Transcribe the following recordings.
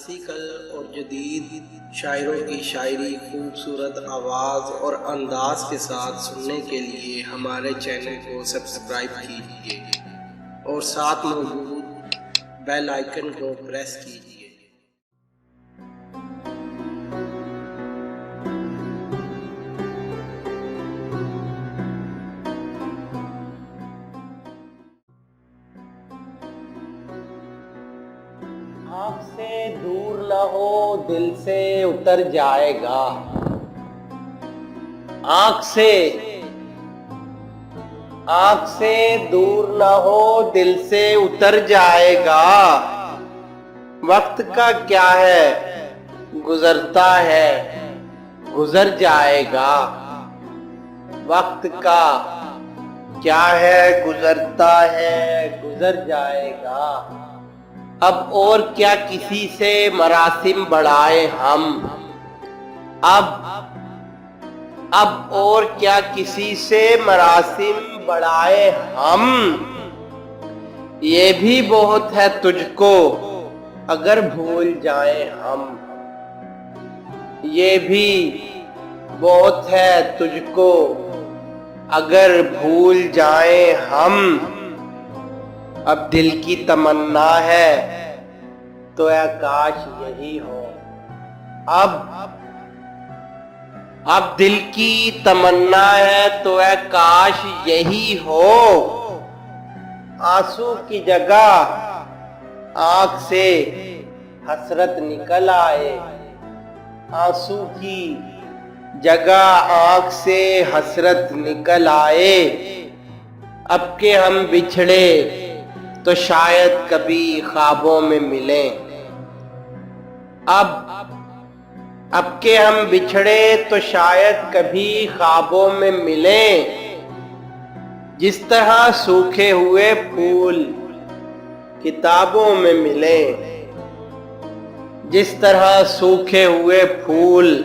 Classical اور جدید شاعروں کی شاعری خوبصورت آواز اور انداز کے ساتھ سننے کے لیے ہمارے چینل کو سبسکرائب کیجیے اور ساتھ موجود بیل آئیکن کو پریس کیجیے۔ آنکھ سے دور نہ ہو دل سے اتر جائے گا، آنکھ سے دور نہ ہو دل سے اتر جائے گا۔ وقت کا کیا ہے گزرتا ہے گزر جائے گا، وقت کا کیا ہے گزرتا ہے گزر جائے گا۔ اب اور کیا کسی سے مراسم بڑھائے ہم، اب اور کیا کسی سے مراسم بڑھائے ہم۔ یہ بھی بہت ہے تجھ کو اگر بھول جائیں ہم، یہ بھی بہت ہے تجھ کو اگر بھول جائیں ہم۔ اب دل کی تمنا ہے تو اے کاش یہی ہو، اب دل کی تمنا ہے تو اے کاش یہی ہو۔ آنسو کی جگہ آنکھ سے حسرت نکل آئے، آنسو کی جگہ آنکھ سے حسرت نکل آئے۔ اب کہ ہم بچھڑے تو شاید کبھی خوابوں میں ملیں، اب کہ ہم بچھڑے تو شاید کبھی خوابوں میں ملیں۔ جس طرح سوکھے ہوئے پھول کتابوں میں ملیں، جس طرح سوکھے ہوئے پھول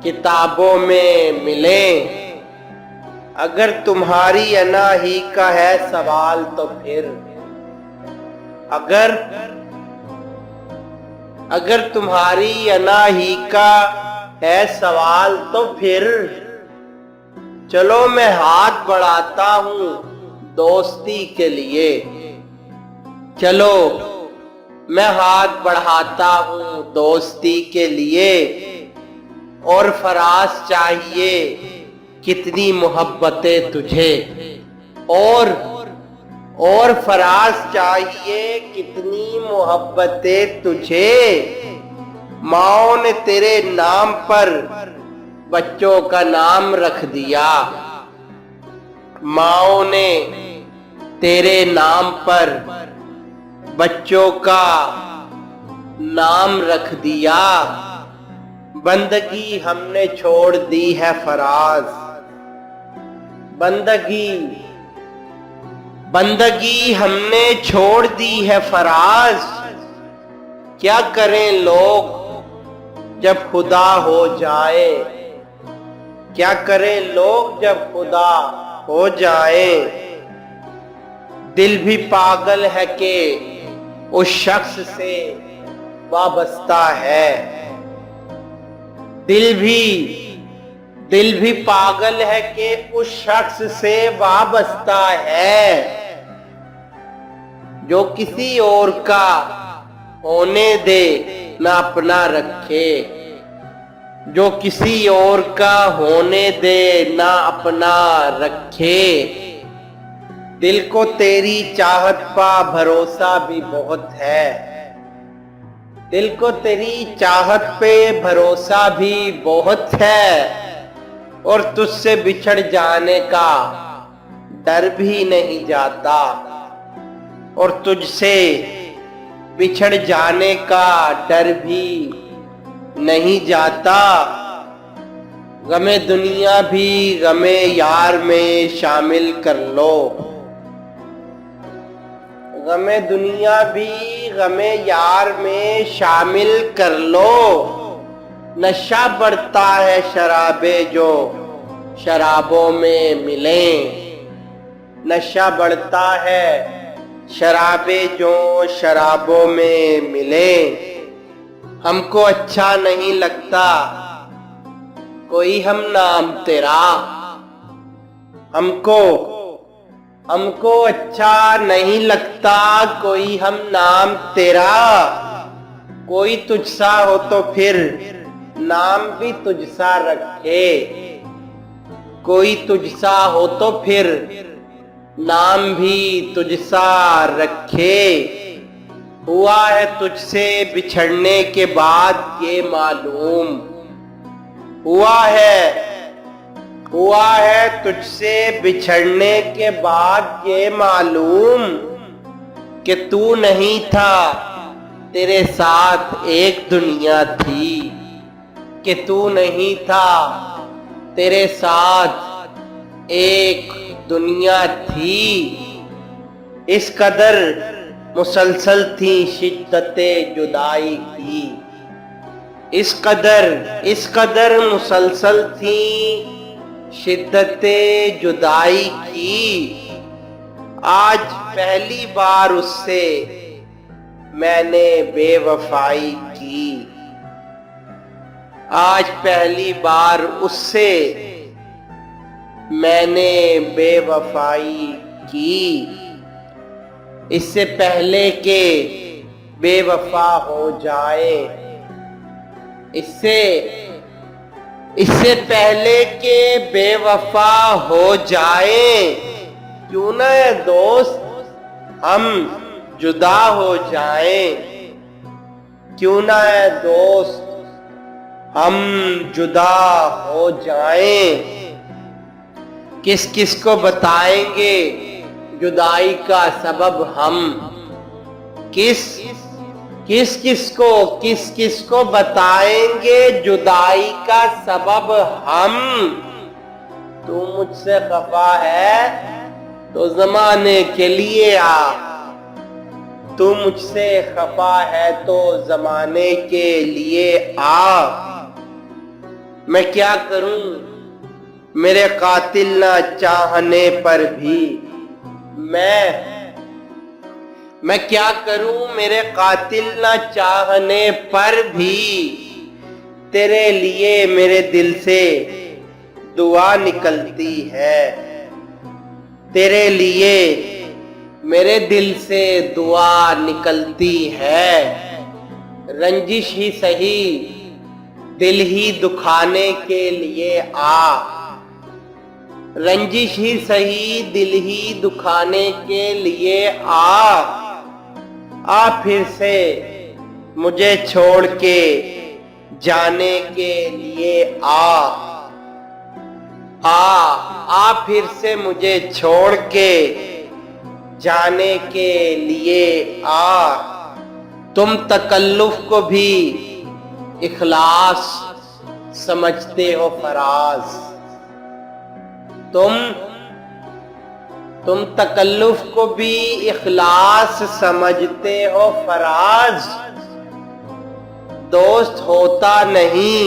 کتابوں میں ملیں۔ اگر تمہاری انا ہی کا ہے سوال تو پھر، اگر تمہاری انا ہی کا ہے سوال تو پھر، چلو میں ہاتھ بڑھاتا ہوں دوستی کے لیے، چلو میں ہاتھ بڑھاتا ہوں دوستی کے لیے۔ اور فراز چاہیے کتنی محبتیں تجھے، اور فراز چاہیے کتنی محبتیں تجھے۔ ماؤں نے تیرے نام پر بچوں کا نام رکھ دیا، ماؤں نے تیرے نام پر بچوں کا نام رکھ دیا۔ بندگی ہم نے چھوڑ دی ہے فراز، بندگی ہم نے چھوڑ دی ہے فراز۔ کیا کریں لوگ جب خدا ہو جائے، کیا کریں لوگ جب خدا ہو جائے۔ دل بھی پاگل ہے کہ اس شخص سے وابستہ ہے، دل بھی پاگل ہے کہ اس شخص سے وابستہ ہے، جو کسی اور کا ہونے دے نہ اپنا رکھے، جو کسی اور کا ہونے دے نہ اپنا رکھے۔ دل کو تیری چاہت پہ بھروسہ بھی بہت ہے، دل کو تیری چاہت پہ بھروسہ بھی بہت ہے، اور تجھ سے بچھڑ جانے کا ڈر بھی نہیں جاتا، اور تجھ سے بچھڑ جانے کا ڈر بھی نہیں جاتا۔ غم دنیا بھی غم یار میں شامل کر لو، غم دنیا بھی غم یار میں شامل کر لو۔ نشہ بڑھتا ہے شرابیں جو شرابوں میں ملیں، نشہ بڑھتا ہے शराबें जो शराबों में मिले, हमको अच्छा नहीं लगता कोई हम नाम तेरा। हमको अच्छा नहीं लगता कोई हम नाम तेरा। कोई तुझसा हो तो फिर नाम भी तुझसा रखे। कोई तुझसा हो तो फिर नाम भी तुझसा रखे। हुआ है तुझसे बिछड़ने के बाद ये मालूम, हुआ है तुझसे बिछड़ने के बाद ये मालूम कि तू नहीं था तेरे साथ एक दुनिया थी। कि तू नहीं था तेरे साथ एक दुनिया थी। इस कदर मुसलसल थी शिद्दते जुदाई की। इस कदर मुसलसल थी शिद्दते जुदाई की। आज पहली बार उससे मैंने बेवफाई की। आज पहली बार उससे मैंने बेवफाई की। इससे पहले के बेवफा हो जाए, इससे पहले के बेवफा हो जाए, क्यों ना ये दोस्त हम जुदा हो जाएं। क्यों ना ये दोस्त हम जुदा हो जाएं। किस किस को बताएंगे जुदाई का सबब हम। किस को बताएंगे जुदाई का सबब हम। तू मुझसे खफा है तो ज़माने के लिए आ। तू मुझसे खफा है तो ज़माने के लिए आ। मैं क्या करूं मेरे कातिल ना चाहने पर भी। मैं क्या करूं मेरे कातिल ना चाहने पर भी। तेरे लिए मेरे दिल से दुआ निकलती है। तेरे लिए मेरे दिल से दुआ निकलती है। रंजिश ही सही दिल ही दुखाने के लिए आ। रंजिश ही सही दिल ही दुखाने के लिए आ फिर से मुझे छोड़ के जाने के लिए आ फिर से मुझे छोड़ के जाने के लिए आ। तुम तकल्लुफ को भी इखलास समझते हो फराज। तुम तकल्लुफ को भी इखलास समझते हो फराज। दोस्त होता नहीं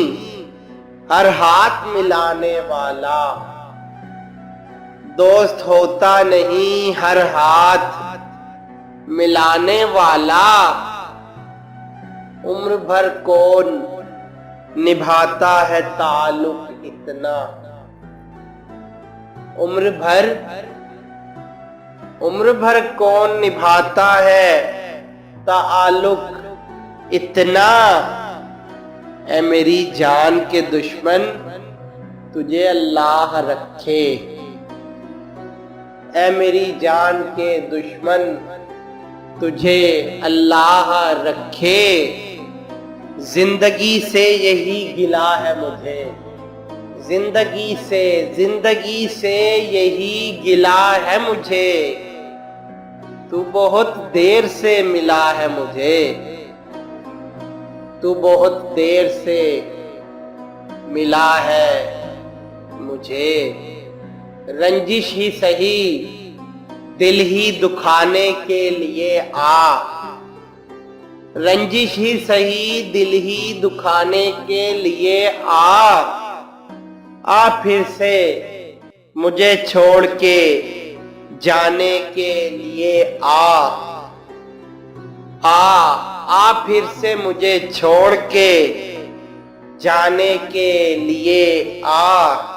हर हाथ मिलाने वाला। दोस्त होता नहीं हर हाथ मिलाने वाला। उम्र भर कौन निभाता है ताल्लुक इतना। उम्र भर कौन निभाता है ताल्लुक इतना। ऐ मेरी जान के दुश्मन तुझे अल्लाह रखे। ऐ मेरी जान के दुश्मन तुझे अल्लाह रखे। जिंदगी से यही गिला है मुझे। जिंदगी से यही गिला है मुझे। तू बहुत देर से मिला है मुझे। तू बहुत देर से मिला है मुझे। रंजिश ही सही दिल ही दुखाने के लिए आ। रंजिश ही सही दिल ही दुखाने के लिए आ फिर से मुझे छोड़ के जाने के लिए आ फिर से मुझे छोड़ के जाने के लिए आ।